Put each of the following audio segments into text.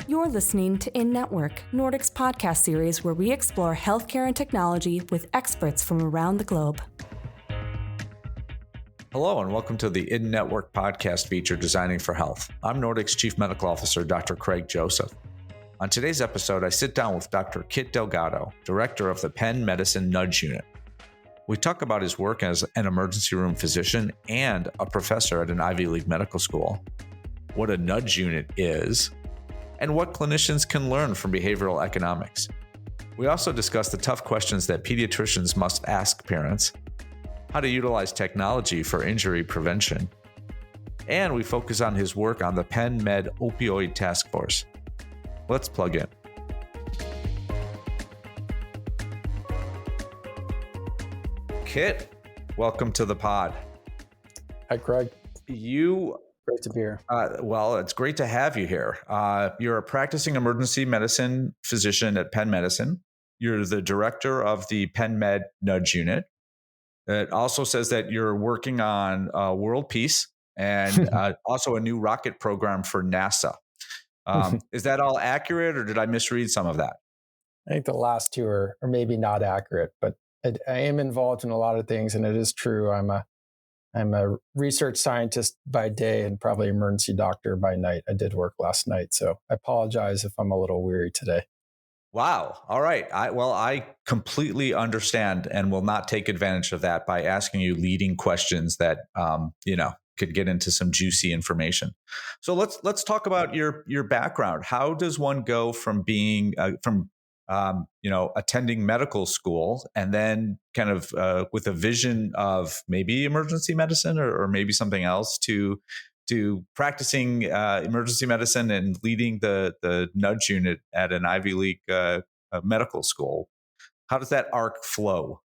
You're listening to In Network, Nordic's podcast series where we explore healthcare and technology with experts from around the globe. Hello, and welcome to the In Network podcast feature, Designing for Health. I'm Nordic's Chief Medical Officer, Dr. Craig Joseph. On today's episode, I sit down with Dr. Kit Delgado, Director of the Penn Medicine Nudge Unit. We talk about his work as an emergency room physician and a professor at an Ivy League medical school, what a nudge unit is, and what clinicians can learn from behavioral economics. We also discuss the tough questions that pediatricians must ask parents, how to utilize technology for injury prevention, and we focus on his work on the Penn Med opioid task force. Let's plug in. Kit, welcome to the pod. Hi, Craig. Great to be here. Well, it's great to have you here. You're a practicing emergency medicine physician at Penn Medicine. You're the director of the Penn Med Nudge Unit. It also says that you're working on world peace and also a new rocket program for NASA. Is that all accurate, or did I misread some of that? I think the last two are maybe not accurate, but I am involved in a lot of things, and it is true. I'm a research scientist by day and probably emergency doctor by night. I did work last night, so I apologize if I'm a little weary today. Wow. All right. I completely understand and will not take advantage of that by asking you leading questions that, could get into some juicy information. So let's talk about your background. How does one go from being attending medical school and then kind of with a vision of maybe emergency medicine or maybe something else to practicing emergency medicine and leading the nudge unit at an Ivy League medical school? How does that arc flow?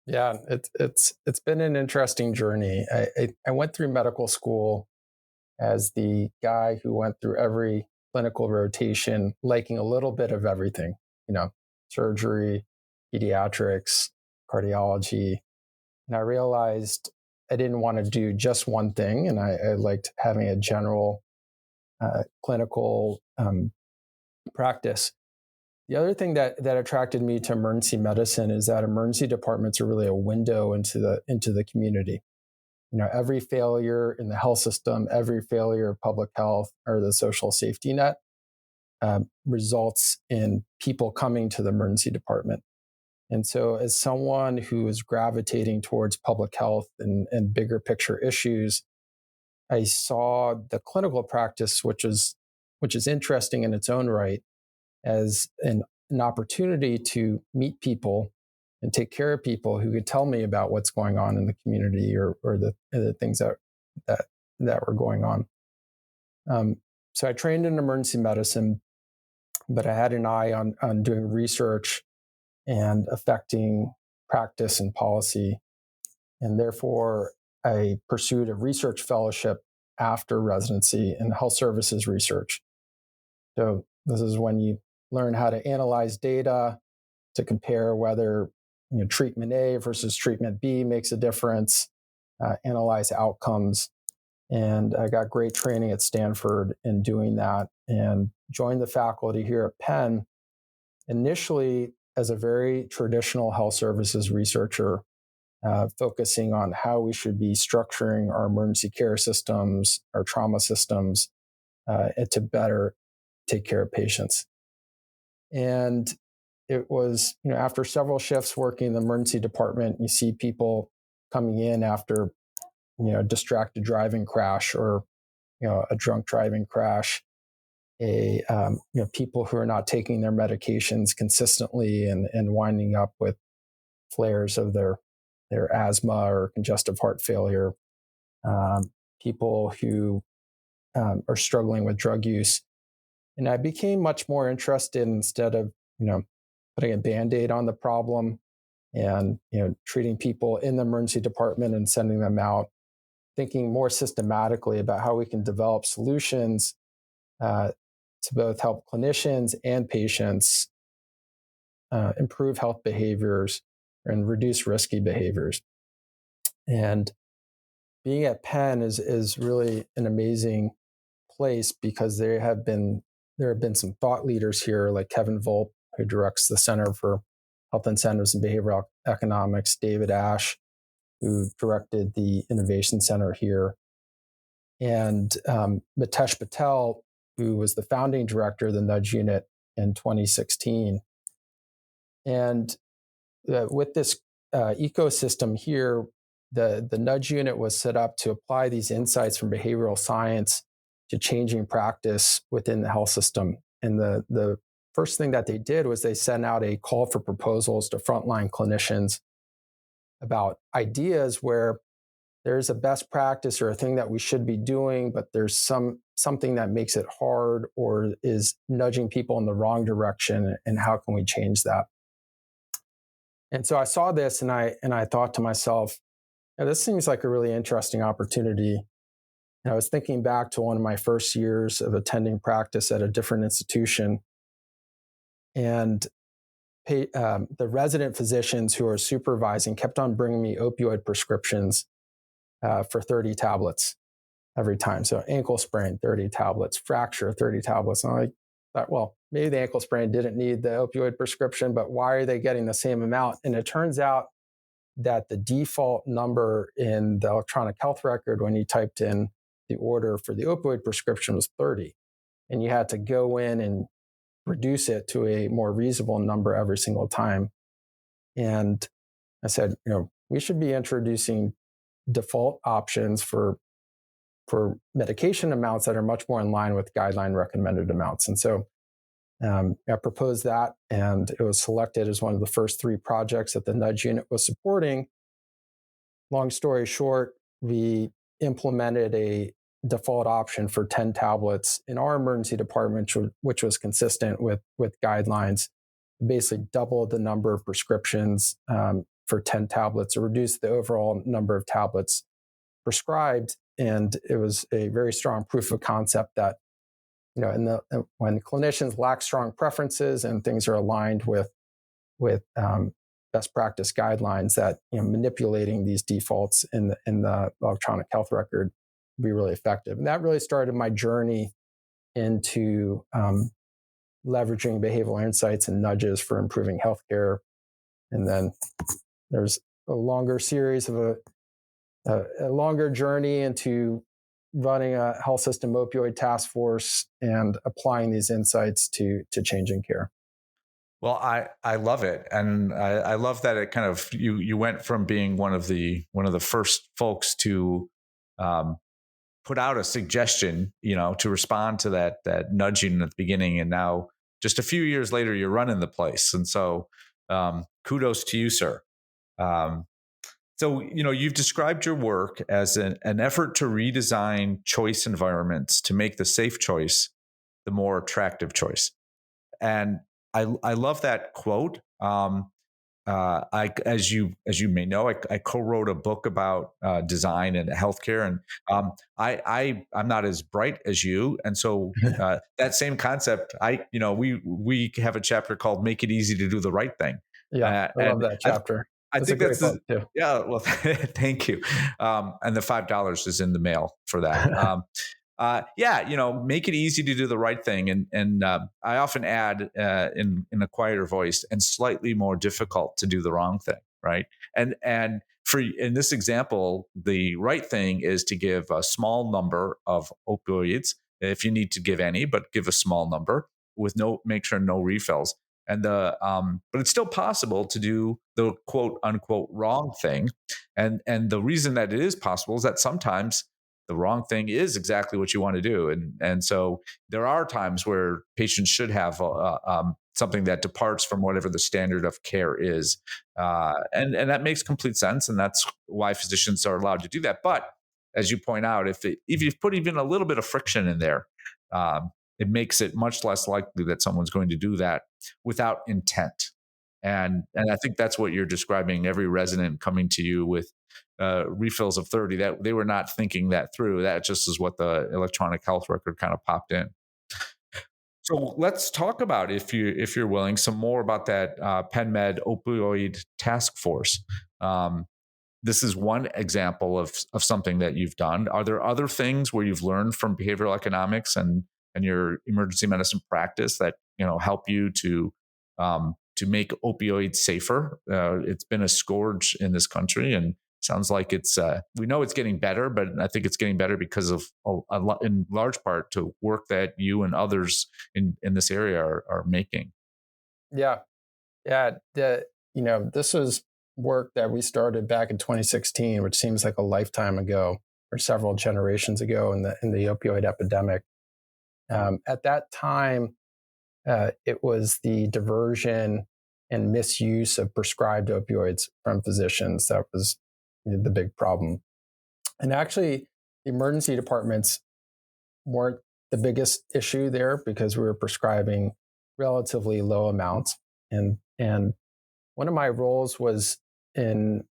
Yeah, it's been an interesting journey. I went through medical school as the guy who went through every clinical rotation, liking a little bit of everything, surgery, pediatrics, cardiology. And I realized I didn't want to do just one thing. And I liked having a general clinical practice. The other thing that attracted me to emergency medicine is that emergency departments are really a window into the community. Every failure in the health system, every failure of public health or the social safety net results in people coming to the emergency department. And so as someone who is gravitating towards public health and bigger picture issues, I saw the clinical practice, which is interesting in its own right, as an opportunity to meet people and take care of people who could tell me about what's going on in the community or the things that were going on. So I trained in emergency medicine, but I had an eye on doing research and affecting practice and policy. And therefore, I pursued a research fellowship after residency in health services research. So this is when you learn how to analyze data to compare whether treatment A versus treatment B makes a difference, analyze outcomes. And I got great training at Stanford in doing that and joined the faculty here at Penn, initially as a very traditional health services researcher, focusing on how we should be structuring our emergency care systems, our trauma systems, to better take care of patients. And it was, after several shifts working in the emergency department, you see people coming in after, a distracted driving crash or, a drunk driving crash, people who are not taking their medications consistently and winding up with flares of their asthma or congestive heart failure, people who are struggling with drug use. And I became much more interested instead of, putting a Band-Aid on the problem and, treating people in the emergency department and sending them out, thinking more systematically about how we can develop solutions to both help clinicians and patients improve health behaviors and reduce risky behaviors. And being at Penn is really an amazing place because they have been there have been some thought leaders here like Kevin Volpe, who directs the Center for Health Incentives and Behavioral Economics, David Ash, who directed the Innovation Center here, and Mitesh Patel, who was the founding director of the Nudge Unit in 2016. And with this ecosystem here, the Nudge Unit was set up to apply these insights from behavioral science to changing practice within the health system. And the first thing that they did was they sent out a call for proposals to frontline clinicians about ideas where there's a best practice or a thing that we should be doing, but there's something that makes it hard or is nudging people in the wrong direction, and how can we change that? And so I saw this and I thought to myself, this seems like a really interesting opportunity. And I was thinking back to one of my first years of attending practice at a different institution. And the resident physicians who are supervising kept on bringing me opioid prescriptions for 30 tablets every time. So ankle sprain, 30 tablets, fracture, 30 tablets. And I thought, well, maybe the ankle sprain didn't need the opioid prescription, but why are they getting the same amount? And it turns out that the default number in the electronic health record when you typed in the order for the opioid prescription was 30. And you had to go in and reduce it to a more reasonable number every single time. And I said, we should be introducing default options for medication amounts that are much more in line with guideline recommended amounts. And so I proposed that, and it was selected as one of the first 3 projects that the Nudge Unit was supporting. Long story short, we implemented a default option for 10 tablets in our emergency department, which was consistent with guidelines. Basically doubled the number of prescriptions for 10 tablets, or reduced the overall number of tablets prescribed. And it was a very strong proof of concept that, when clinicians lack strong preferences and things are aligned with best practice guidelines, that manipulating these defaults in the electronic health record would be really effective. And that really started my journey into leveraging behavioral insights and nudges for improving healthcare. And then there's a longer series of a longer journey into running a health system opioid task force and applying these insights to changing care. Well, I love it, and I love that it kind of you went from being one of the first folks to put out a suggestion, to respond to that nudging at the beginning, and now just a few years later you're running the place, and so kudos to you, sir. So, you've described your work as an effort to redesign choice environments to make the safe choice the more attractive choice. And I love that quote. As you may know, I co-wrote a book about design and healthcare, and I'm not as bright as you, and so that same concept, we have a chapter called "Make It Easy to Do the Right Thing." Yeah, I love that chapter. I think that's book too. Yeah. Well, thank you. And the $5 is in the mail for that. Make it easy to do the right thing. And I often add in a quieter voice, and slightly more difficult to do the wrong thing. Right. And in this example, the right thing is to give a small number of opioids, if you need to give any, but give a small number make sure no refills. And but it's still possible to do the quote unquote wrong thing. And the reason that it is possible is that sometimes the wrong thing is exactly what you want to do. And so there are times where patients should have something that departs from whatever the standard of care is. And that makes complete sense. And that's why physicians are allowed to do that. But as you point out, if you put even a little bit of friction in there, it makes it much less likely that someone's going to do that without intent. And I think that's what you're describing. Every resident coming to you with refills of 30, that they were not thinking that through. That just is what the electronic health record kind of popped in. So let's talk about, if you're willing, some more about that Penn Med opioid task force. This is one example of something that you've done. Are there other things where you've learned from behavioral economics and and your emergency medicine practice that help you to make opioids safer. It's been a scourge in this country, and sounds like we know it's getting better, but I think it's getting better because of in large part to work that you and others in this area are making. Yeah. This was work that we started back in 2016, which seems like a lifetime ago or several generations ago in the opioid epidemic. At that time, it was the diversion and misuse of prescribed opioids from physicians that was the big problem. And actually, the emergency departments weren't the biggest issue there because we were prescribing relatively low amounts. And one of my roles was in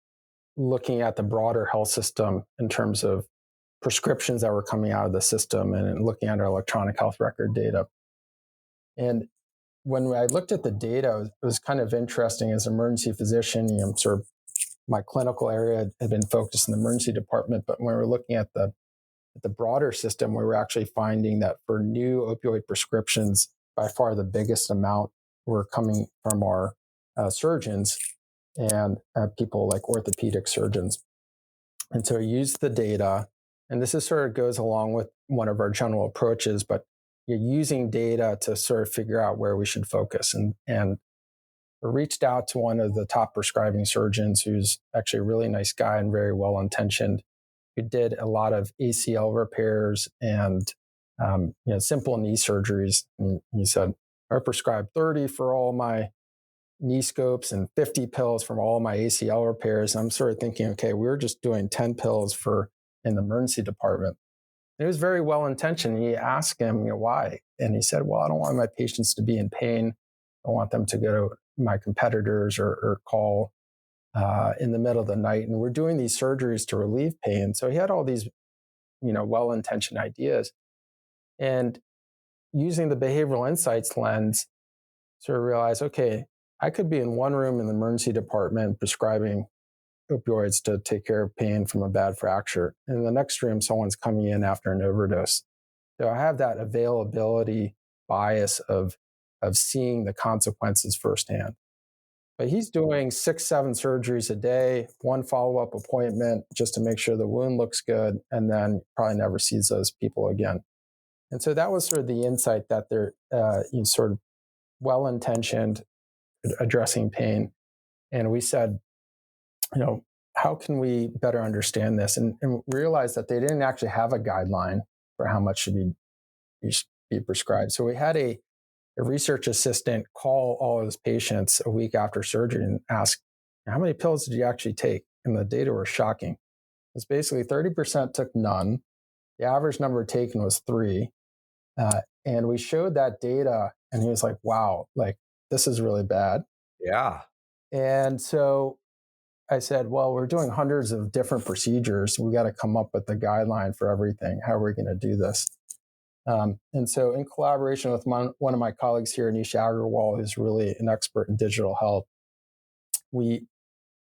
looking at the broader health system in terms of prescriptions that were coming out of the system and looking at our electronic health record data. And when I looked at the data, it was kind of interesting as an emergency physician. Sort of my clinical area had been focused in the emergency department, but when we were looking at the broader system, we were actually finding that for new opioid prescriptions, by far the biggest amount were coming from our surgeons and people like orthopedic surgeons. And so I used the data, and this is sort of goes along with one of our general approaches, but you're using data to sort of figure out where we should focus. And we reached out to one of the top prescribing surgeons, who's actually a really nice guy and very well-intentioned, who did a lot of ACL repairs and simple knee surgeries. And he said, I prescribed 30 for all my knee scopes and 50 pills from all my ACL repairs. And I'm sort of thinking, okay, we were just doing 10 pills in the emergency department. And it was very well-intentioned. He asked him, why? And he said, well, I don't want my patients to be in pain. I want them to go to my competitors or call in the middle of the night. And we're doing these surgeries to relieve pain. So he had all these, well-intentioned ideas. And using the behavioral insights lens, sort of realized, okay, I could be in one room in the emergency department prescribing opioids to take care of pain from a bad fracture. And in the next room, someone's coming in after an overdose. So I have that availability bias of seeing the consequences firsthand. But he's doing 6-7 surgeries a day, one follow-up appointment just to make sure the wound looks good, and then probably never sees those people again. And so that was sort of the insight that they're sort of well-intentioned, addressing pain. And we said, how can we better understand this? And realized that they didn't actually have a guideline for how much should be prescribed. So we had a research assistant call all of his patients a week after surgery and ask, how many pills did you actually take? And the data were shocking. It's basically 30% took none. The average number taken was 3. And we showed that data, and he was like, wow, this is really bad. Yeah. And so I said, well, we're doing hundreds of different procedures. We got to come up with a guideline for everything. How are we going to do this? And so in collaboration with one of my colleagues here, Nisha Agarwal, who's really an expert in digital health, we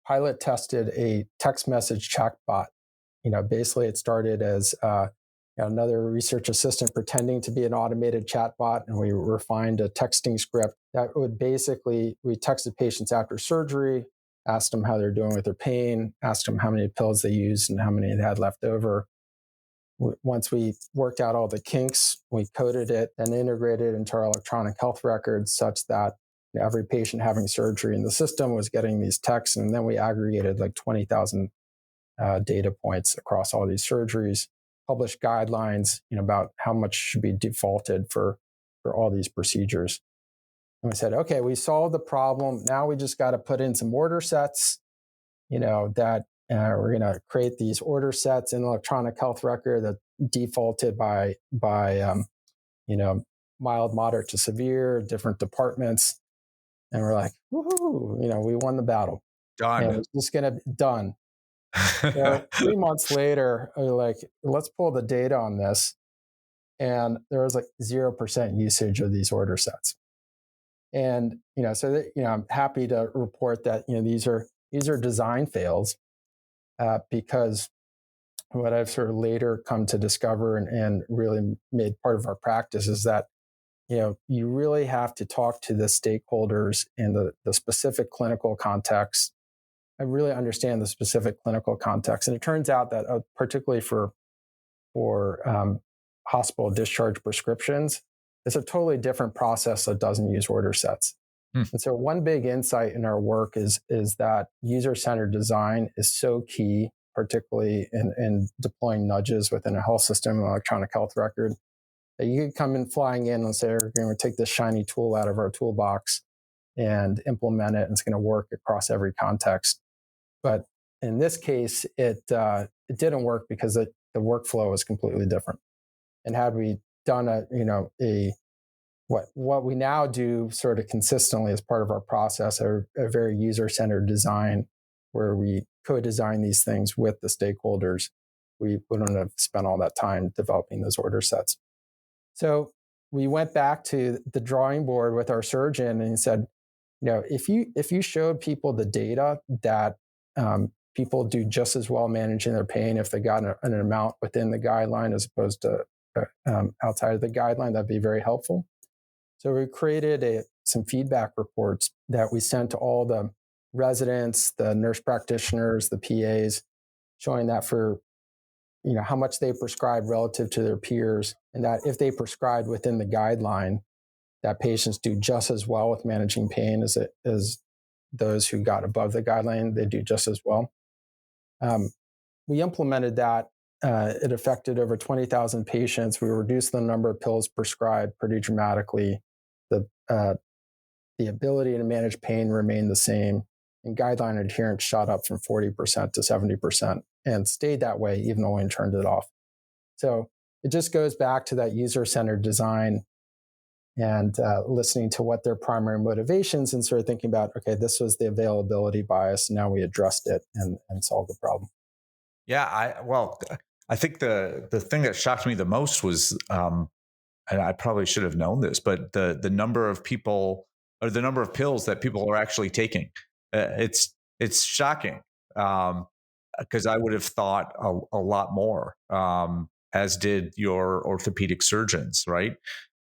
pilot tested a text message chatbot. Basically it started as another research assistant pretending to be an automated chatbot, and we refined a texting script that would basically, we texted patients after surgery, asked them how they're doing with their pain, asked them how many pills they used and how many they had left over. Once we worked out all the kinks, we coded it and integrated it into our electronic health records such that every patient having surgery in the system was getting these texts. And then we aggregated 20,000 data points across all these surgeries, published guidelines about how much should be defaulted for all these procedures. And we said, okay, we solved the problem. Now we just got to put in some order sets, that we're going to create these order sets in the electronic health record that defaulted by mild, moderate to severe, different departments. And we're like, woohoo, we won the battle. Done. And it's just going to be done. So 3 months later, we're like, let's pull the data on this. And there was 0% usage of these order sets. And, I'm happy to report that, these are design fails because what I've sort of later come to discover and really made part of our practice is that, you really have to talk to the stakeholders in the specific clinical context. I really understand the specific clinical context. And it turns out that particularly for hospital discharge prescriptions, it's a totally different process that doesn't use order sets. And so one big insight in our work is that user-centered design is so key, particularly in deploying nudges within a health system, an electronic health record, that you could come in flying in and say, we're going to take this shiny tool out of our toolbox and implement it, and it's going to work across every context. But in this case, it didn't work because the workflow is completely different. And had we done what we now do sort of consistently as part of our process, a very user-centered design where we co-design these things with the stakeholders, we wouldn't have spent all that time developing those order sets. So we went back to the drawing board with our surgeon and he said, if you showed people the data that people do just as well managing their pain if they got an amount within the guideline as opposed to outside of the guideline, that'd be very helpful. So we created some feedback reports that we sent to all the residents, the nurse practitioners, the PAs, showing that for how much they prescribe relative to their peers, and that if they prescribed within the guideline, that patients do just as well with managing pain as those who got above the guideline. They do just as well. We implemented that. It affected over 20,000 patients. We reduced the number of pills prescribed pretty dramatically. The ability to manage pain remained the same, and guideline adherence shot up from 40% to 70% and stayed that way even though we turned it off. So it just goes back to that user-centered design and listening to what their primary motivations and sort of thinking about, okay, this was the availability bias. Now we addressed it and solved the problem. Yeah, I think the thing that shocked me the most was, and I probably should have known this, but the number of people or the number of pills that people are actually taking. It's shocking because I would have thought a lot more, as did your orthopedic surgeons, right?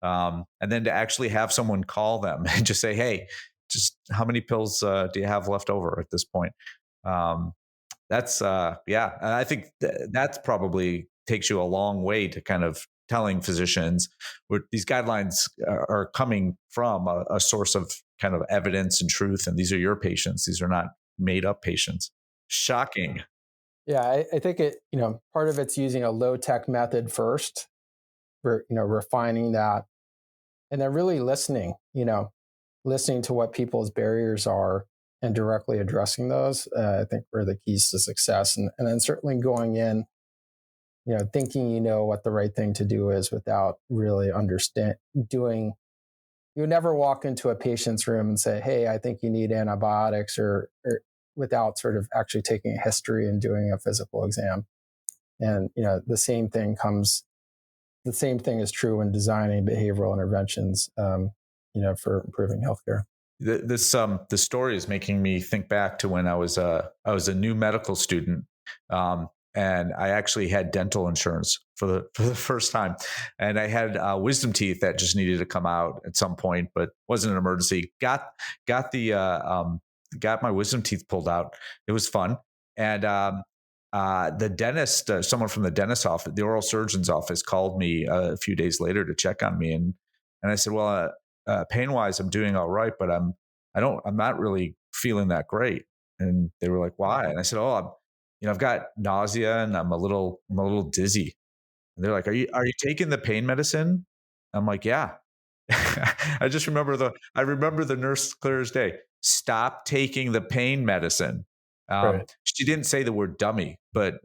And then to actually have someone call them and just say, hey, just how many pills do you have left over at this point? That's and I think that's probably takes you a long way to kind of telling physicians where these guidelines are coming from a source of kind of evidence and truth. And these are your patients. These are not made up patients. Shocking. Yeah, I think part of it's using a low tech method first, for refining that, and then really listening to what people's barriers are and directly addressing those. I think were the keys to success, and then certainly going in, thinking what the right thing to do is without really doing. You would never walk into a patient's room and say, "Hey, I think you need antibiotics," or without sort of actually taking a history and doing a physical exam. And the same thing is true when designing behavioral interventions, for improving healthcare. This story is making me think back to when I was a new medical student, and I actually had dental insurance for the first time, and I had wisdom teeth that just needed to come out at some point, but wasn't an emergency. Got my wisdom teeth pulled out. It was fun, and the dentist, someone from the dentist office, the oral surgeon's office, called me a few days later to check on me, and I said, well, pain wise, I'm doing all right, but I'm not really feeling that great. And they were like, why? And I said, oh, I've got nausea and I'm a little dizzy. And they're like, are you taking the pain medicine? I'm like, yeah. I remember the nurse clear as day. Stop taking the pain medicine. Right. She didn't say the word dummy, but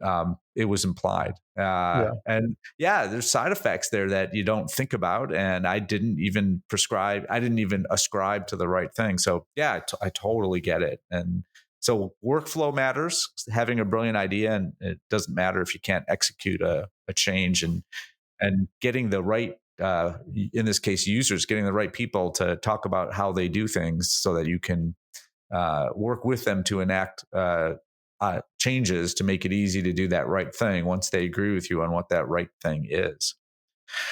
it was implied. And there's side effects there that you don't think about. And I didn't even ascribe to the right thing. So I totally get it. And so workflow matters, having a brilliant idea, and it doesn't matter if you can't execute a change, and getting the right, in this case, users, getting the right people to talk about how they do things so that you can work with them to enact changes to make it easy to do that right thing once they agree with you on what that right thing is.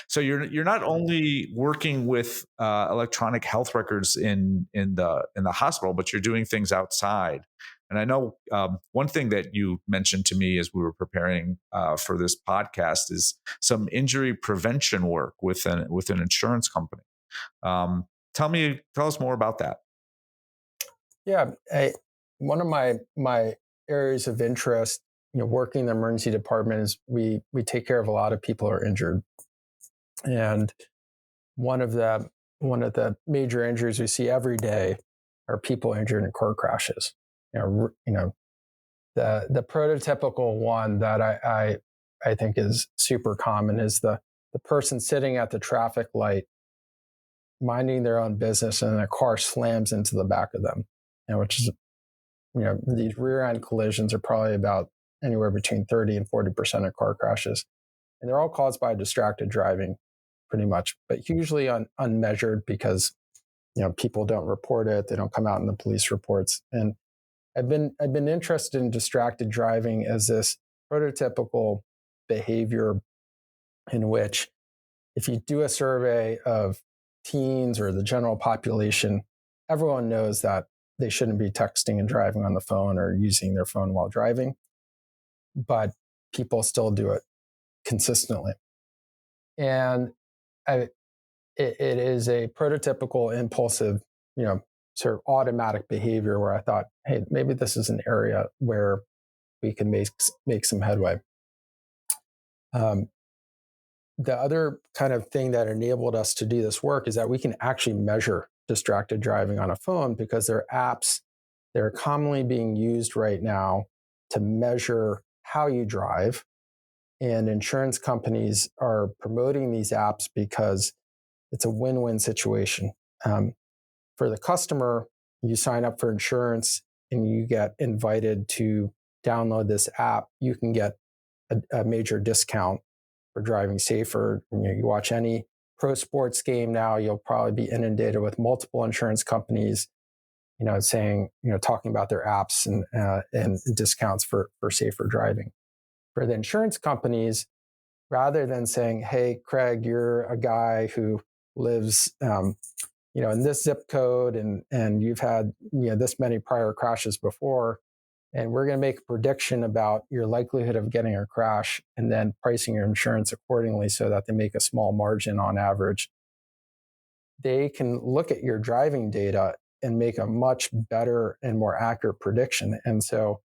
So you're not only working with electronic health records in the hospital, but you're doing things outside. And I know one thing that you mentioned to me as we were preparing for this podcast is some injury prevention work with an insurance company. Tell us more about that. Yeah, one of my areas of interest, working in the emergency department, is we take care of a lot of people who are injured, and one of the major injuries we see every day are people injured in car crashes. The prototypical one that I think is super common is the person sitting at the traffic light, minding their own business, and a car slams into the back of them. Which is, these rear end collisions are probably about anywhere between 30 and 40% of car crashes, and they're all caused by distracted driving, pretty much, but hugely unmeasured because people don't report it, they don't come out in the police reports. And I've been interested in distracted driving as this prototypical behavior in which, if you do a survey of teens or the general population, everyone knows that they shouldn't be texting and driving on the phone or using their phone while driving, but people still do it consistently. And it is a prototypical impulsive, sort of automatic behavior where I thought, hey, maybe this is an area where we can make some headway. The other kind of thing that enabled us to do this work is that we can actually measure distracted driving on a phone, because there are apps that are commonly being used right now to measure how you drive. And insurance companies are promoting these apps because it's a win-win situation. For the customer, you sign up for insurance and you get invited to download this app. You can get a major discount for driving safer. You watch any pro sports game now, you'll probably be inundated with multiple insurance companies, saying, talking about their apps and discounts for safer driving. For the insurance companies, rather than saying, hey, Craig, you're a guy who lives, in this zip code and you've had, this many prior crashes before, and we're going to make a prediction about your likelihood of getting a crash and then pricing your insurance accordingly so that they make a small margin on average. They can look at your driving data and make a much better and more accurate prediction. And so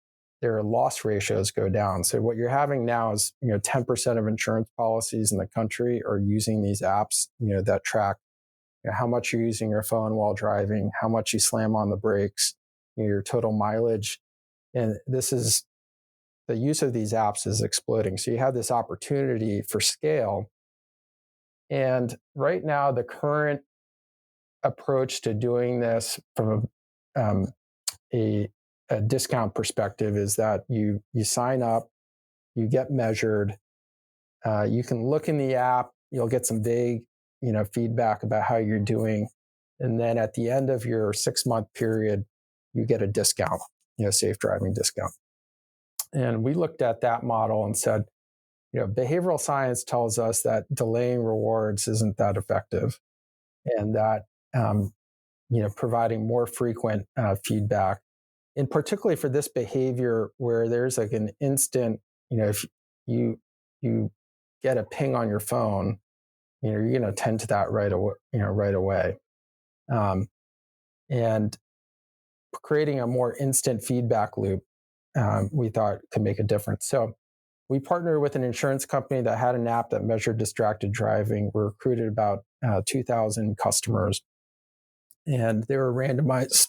their loss ratios go down. So what you're having now is, 10% of insurance policies in the country are using these apps, that track how much you're using your phone while driving, how much you slam on the brakes, your total mileage. And the use of these apps is exploding. So you have this opportunity for scale. And right now, the current approach to doing this from a discount perspective is that you sign up, you get measured, you can look in the app, you'll get some vague, feedback about how you're doing. And then at the end of your 6-month period, you get a discount, safe driving discount. And we looked at that model and said, behavioral science tells us that delaying rewards isn't that effective, and that, providing more frequent feedback, and particularly for this behavior where there's like an instant, if you get a ping on your phone, you're going to attend to that right away. And creating a more instant feedback loop, we thought could make a difference. So we partnered with an insurance company that had an app that measured distracted driving. We recruited about 2,000 customers, and they were randomized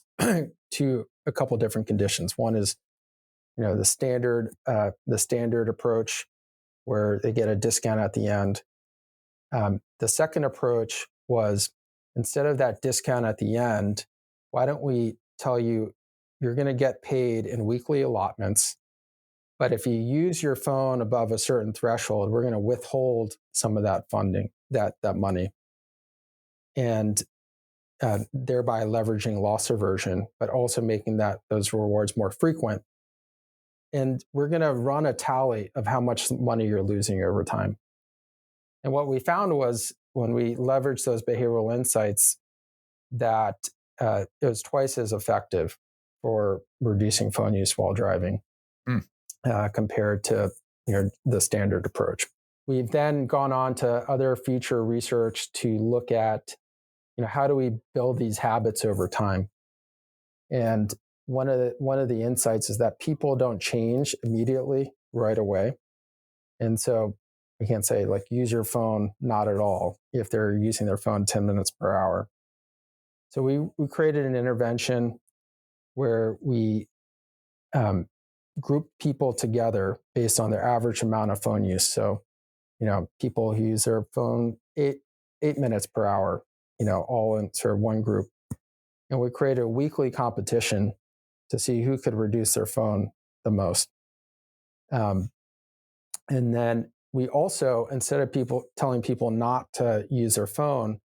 to a couple different conditions. One is, the standard approach where they get a discount at the end. The second approach was, instead of that discount at the end, why don't we tell you you're going to get paid in weekly allotments, but if you use your phone above a certain threshold, we're going to withhold some of that funding, that money, and thereby leveraging loss aversion, but also making those rewards more frequent. and we're going to run a tally of how much money you're losing over time. And what we found was when we leveraged those behavioral insights, that it was twice as effective for reducing phone use while driving compared to the standard approach. We've then gone on to other future research to look at how do we build these habits over time. And one of the insights is that people don't change immediately right away. And so we can't say like use your phone not at all if they're using their phone 10 minutes per hour. So we created an intervention where we group people together based on their average amount of phone use. So, people who use their phone eight minutes per hour, all in sort of one group. And we created a weekly competition to see who could reduce their phone the most. And then we also, instead of telling people not to use their phone,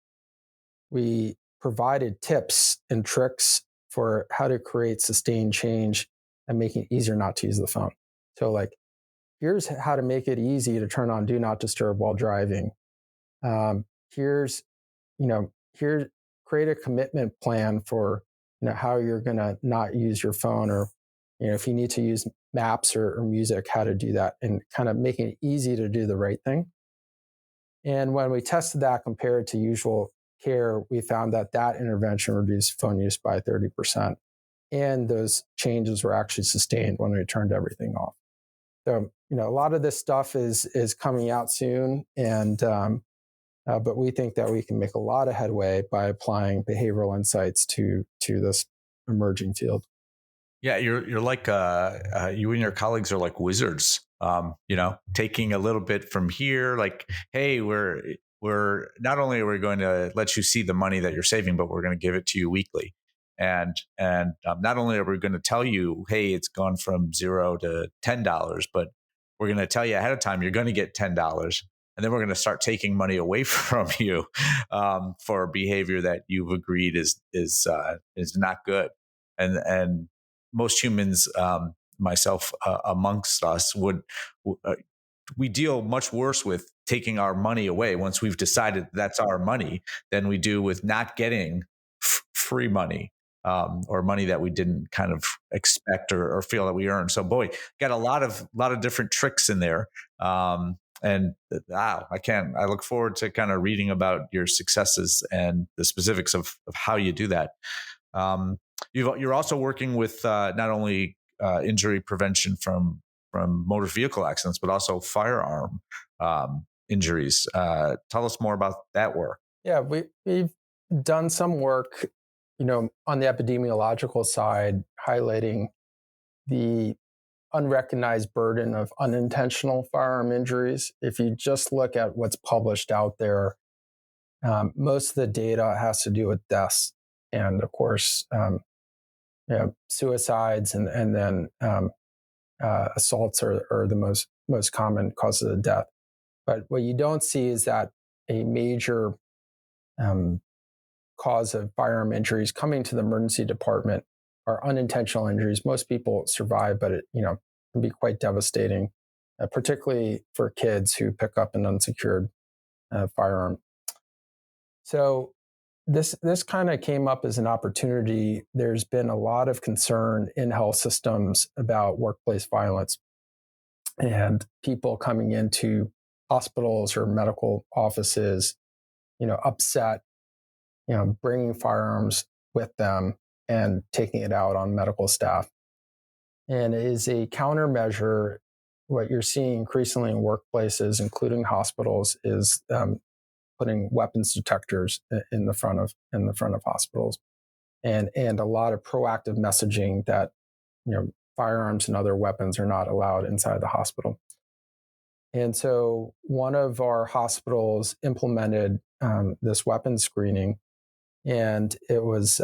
we provided tips and tricks for how to create sustained change and making it easier not to use the phone. So like, here's how to make it easy to turn on Do Not Disturb while driving. Here's create a commitment plan for, how you're going to not use your phone, or, if you need to use maps or music, how to do that, and kind of making it easy to do the right thing. And when we tested that compared to usual care, we found that intervention reduced phone use by 30%. And those changes were actually sustained when we turned everything off. So, a lot of this stuff is coming out soon, and but we think that we can make a lot of headway by applying behavioral insights to this emerging field. Yeah, you're like you and your colleagues are like wizards. Taking a little bit from here, like, hey, we're not only are we going to let you see the money that you're saving, but we're going to give it to you weekly. And not only are we going to tell you, hey, it's gone from $0 to $10, but we're going to tell you ahead of time, you're going to get $10. And then we're going to start taking money away from you for behavior that you've agreed is not good. And most humans, myself amongst us, we deal much worse with taking our money away once we've decided that's our money than we do with not getting free money. Or money that we didn't kind of expect or feel that we earned. So, boy, got a lot of different tricks in there. And wow, I look forward to kind of reading about your successes and the specifics of how you do that. You're also working with not only injury prevention from motor vehicle accidents, but also firearm injuries. Tell us more about that work. Yeah, we've done some work, on the epidemiological side, highlighting the unrecognized burden of unintentional firearm injuries. If you just look at what's published out there, most of the data has to do with deaths, and of course, suicides, and then assaults are the most common causes of death. But what you don't see is that a major cause of firearm injuries coming to the emergency department are unintentional injuries. Most people survive, but it can be quite devastating, particularly for kids who pick up an unsecured firearm. So this kind of came up as an opportunity. There's been a lot of concern in health systems about workplace violence and people coming into hospitals or medical offices, upset, bringing firearms with them and taking it out on medical staff. And as a countermeasure, what you're seeing increasingly in workplaces, including hospitals, is putting weapons detectors in the front of hospitals, and a lot of proactive messaging that firearms and other weapons are not allowed inside the hospital. And so one of our hospitals implemented this weapons screening, and it was,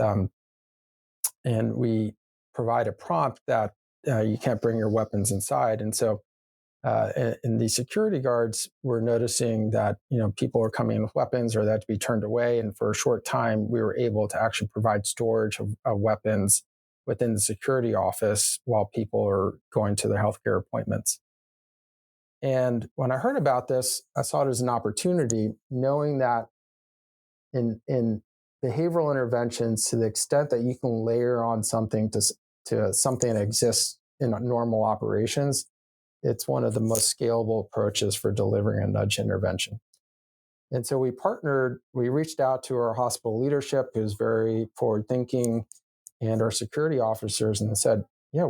and we provide a prompt that you can't bring your weapons inside. And so, and the security guards were noticing that people were coming in with weapons, or that to be turned away. And for a short time, we were able to actually provide storage of weapons within the security office while people are going to their healthcare appointments. And when I heard about this, I saw it as an opportunity, knowing that in behavioral interventions, to the extent that you can layer on something to something that exists in normal operations, it's one of the most scalable approaches for delivering a nudge intervention. And so we reached out to our hospital leadership, who's very forward thinking, and our security officers, and said, yeah,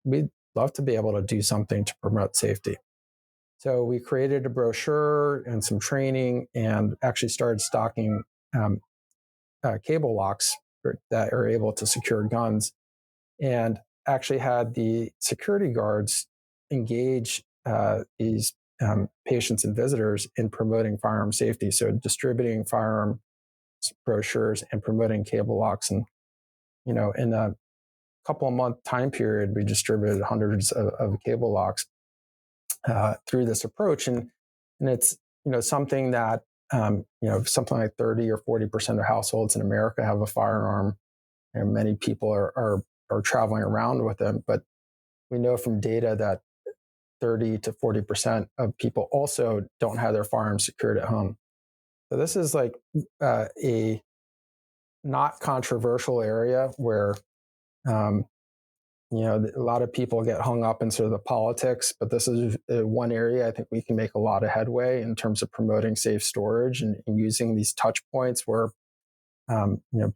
we'd love to be able to do something to promote safety. So we created a brochure and some training, and actually started stocking cable locks that are able to secure guns, and actually had the security guards engage these patients and visitors in promoting firearm safety. So distributing firearm brochures and promoting cable locks. And, in a couple of month time period, we distributed hundreds of cable locks through this approach. And it's, something that, something like 30 or 40% of households in America have a firearm, and many people are traveling around with them. But we know from data that 30 to 40% of people also don't have their firearms secured at home. So this is like a not controversial area where, a lot of people get hung up in sort of the politics, but this is one area I think we can make a lot of headway in terms of promoting safe storage and using these touch points where,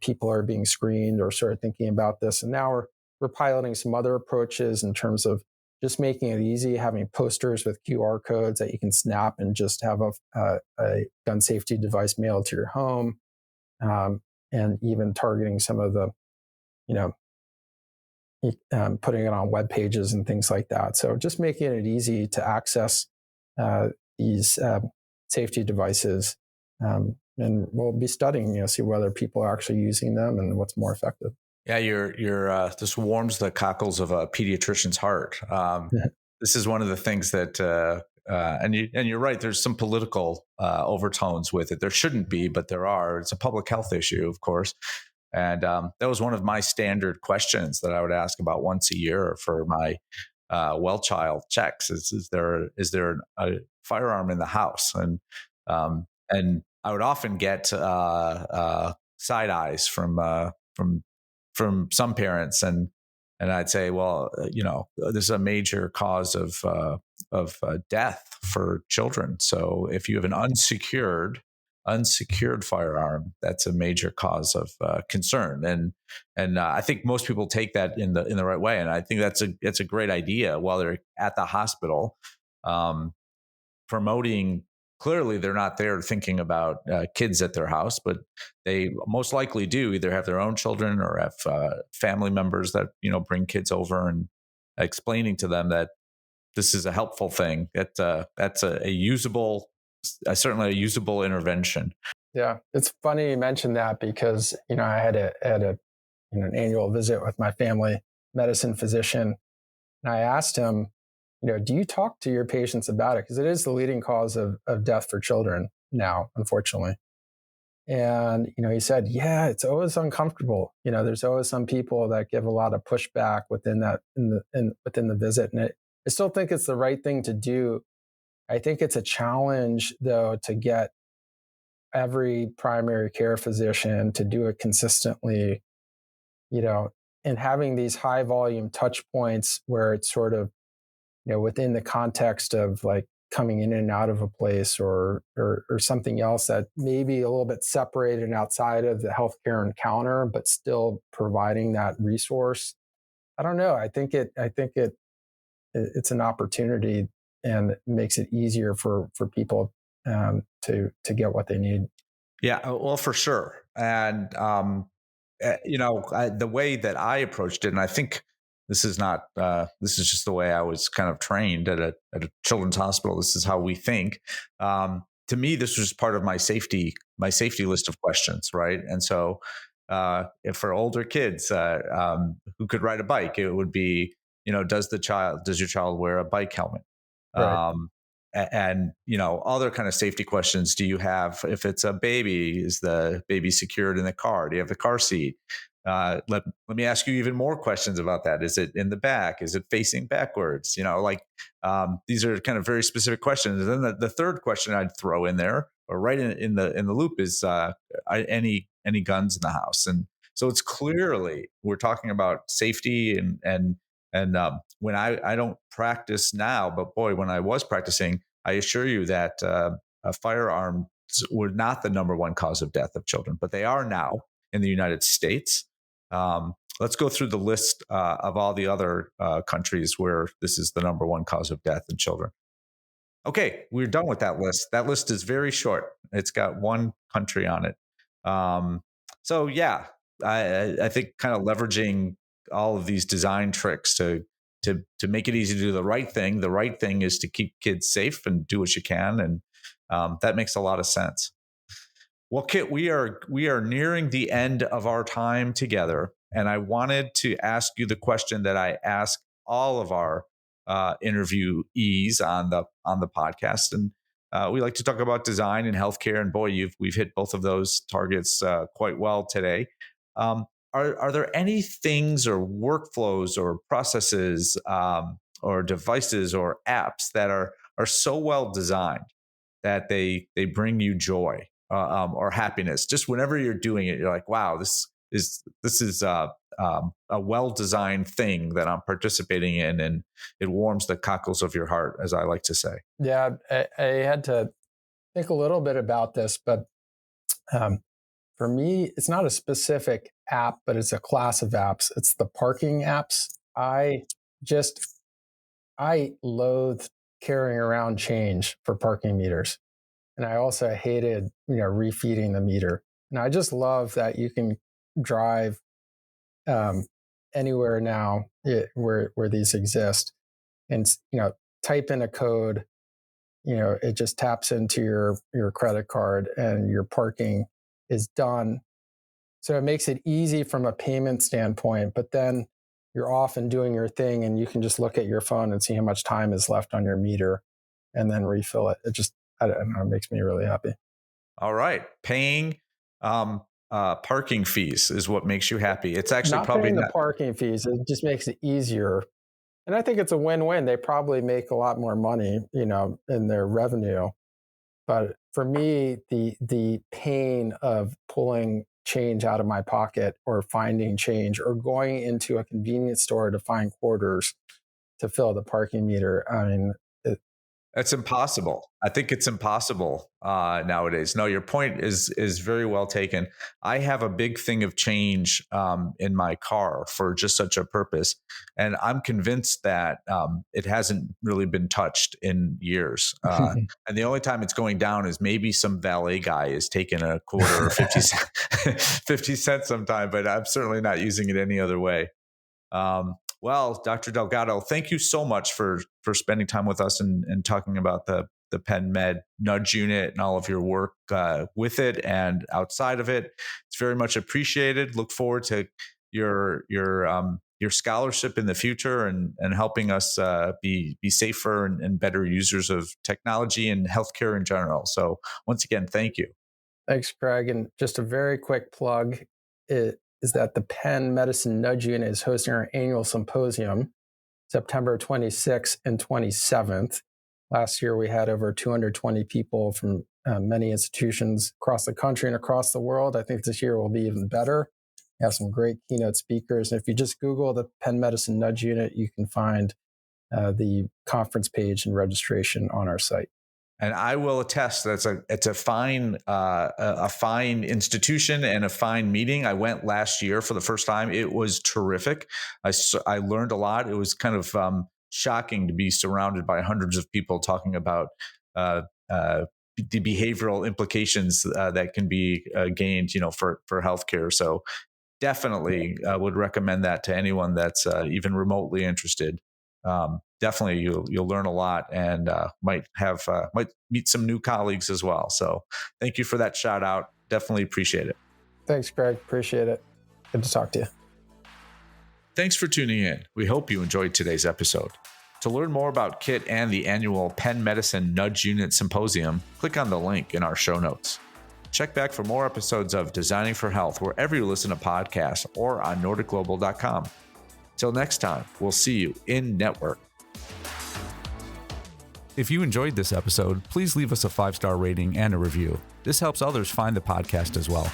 people are being screened or sort of thinking about this. And now we're piloting some other approaches in terms of just making it easy, having posters with QR codes that you can snap and just have a gun safety device mailed to your home, and even targeting some of the, putting it on web pages and things like that. So just making it easy to access these safety devices, and we'll be studying, see whether people are actually using them and what's more effective. Yeah, you're this warms the cockles of a pediatrician's heart. This is one of the things that, and you're right. There's some political overtones with it. There shouldn't be, but there are. It's a public health issue, of course. And that was one of my standard questions that I would ask about once a year for my well child checks. Is there a firearm in the house? And I would often get side eyes from some parents, and I'd say, well, this is a major cause of death for children. So if you have an unsecured firearm, that's a major cause of concern. And I think most people take that in the right way, and I think that's a great idea while they're at the hospital, promoting. Clearly, they're not there thinking about kids at their house, but they most likely do either have their own children or have family members that bring kids over, and explaining to them that this is a helpful thing. That's a usable, certainly a usable intervention. Yeah, it's funny you mentioned that because I had an annual visit with my family medicine physician, and I asked him, do you talk to your patients about it? Because it is the leading cause of death for children now, unfortunately. And, he said, yeah, it's always uncomfortable. There's always some people that give a lot of pushback within that, within the visit. And I still think it's the right thing to do. I think it's a challenge, though, to get every primary care physician to do it consistently, and having these high volume touch points where it's sort of, within the context of like coming in and out of a place or something else that may be a little bit separated and outside of the healthcare encounter, but still providing that resource. I don't know. I think it's an opportunity, and it makes it easier for people to get what they need. Yeah, well, for sure. And the way that I approached it, and I think this is not. This is just the way I was kind of trained at a children's hospital. This is how we think. To me, this was part of my safety list of questions, right? And so, if for older kids who could ride a bike, it would be, does your child wear a bike helmet? Right. And other kind of safety questions. Do you have, if it's a baby, is the baby secured in the car? Do you have the car seat? Let me ask you even more questions about that. Is it in the back? Is it facing backwards? These are kind of very specific questions. And then the third question I'd throw in there, or right in the loop, is any guns in the house. And so it's clearly we're talking about safety and when I don't practice now, but boy, when I was practicing, I assure you that firearms were not the number one cause of death of children, but they are now in the United States. Let's go through the list of all the other countries where this is the number one cause of death in children. Okay, we're done with that list. That list is very short. It's got one country on it. So yeah, I think kind of leveraging all of these design tricks to make it easy to do the right thing. The right thing is to keep kids safe and do what you can, and that makes a lot of sense. Well, Kit, we are nearing the end of our time together, and I wanted to ask you the question that I ask all of our interviewees on the podcast, and we like to talk about design and healthcare. And boy, we've hit both of those targets quite well today. Are there any things or workflows or processes or devices or apps that are so well designed that they bring you joy or happiness? Just whenever you're doing it, you're like, wow, this is a well-designed thing that I'm participating in, and it warms the cockles of your heart, as I like to say. Yeah, I had to think a little bit about this, but for me, it's not a specific app, but it's a class of apps. It's the parking apps. I loathe carrying around change for parking meters. And I also hated, refeeding the meter. And I just love that you can drive anywhere now where these exist, and type in a code. It just taps into your credit card, and your parking is done. So it makes it easy from a payment standpoint. But then you're off and doing your thing, and you can just look at your phone and see how much time is left on your meter, and then refill it. It just, I don't know, it makes me really happy. All right. Paying parking fees is what makes you happy. It's actually not probably paying not the parking fees. It just makes it easier. And I think it's a win-win. They probably make a lot more money, in their revenue. But for me, the pain of pulling change out of my pocket, or finding change, or going into a convenience store to find quarters to fill the parking meter, it's impossible. I think it's impossible nowadays. No, your point is very well taken. I have a big thing of change in my car for just such a purpose, and I'm convinced that it hasn't really been touched in years. And the only time it's going down is maybe some valet guy is taking a quarter or 50 cents sometime, but I'm certainly not using it any other way. Well, Dr. Delgado, thank you so much for spending time with us and talking about the Penn Med Nudge Unit and all of your work with it and outside of it. It's very much appreciated. Look forward to your scholarship in the future and helping us be safer and better users of technology and healthcare in general. So once again, thank you. Thanks, Craig. And just a very quick plug is that the Penn Medicine Nudge Unit is hosting our annual symposium, September 26th and 27th. Last year, we had over 220 people from many institutions across the country and across the world. I think this year will be even better. We have some great keynote speakers. And if you just Google the Penn Medicine Nudge Unit, you can find the conference page and registration on our site. And I will attest that it's a fine institution and a fine meeting. I went last year for the first time. It was terrific. I learned a lot. It was kind of shocking to be surrounded by hundreds of people talking about the behavioral implications that can be gained, for healthcare. So definitely would recommend that to anyone that's even remotely interested. Definitely you'll learn a lot and might meet some new colleagues as well. So thank you for that shout out. Definitely appreciate it. Thanks, Greg. Appreciate it. Good to talk to you. Thanks for tuning in. We hope you enjoyed today's episode. To learn more about Kit and the annual Penn Medicine Nudge Unit Symposium, click on the link in our show notes. Check back for more episodes of Designing for Health wherever you listen to podcasts or on NordicGlobal.com. Till next time, we'll see you in network. If you enjoyed this episode, please leave us a 5-star rating and a review. This helps others find the podcast as well.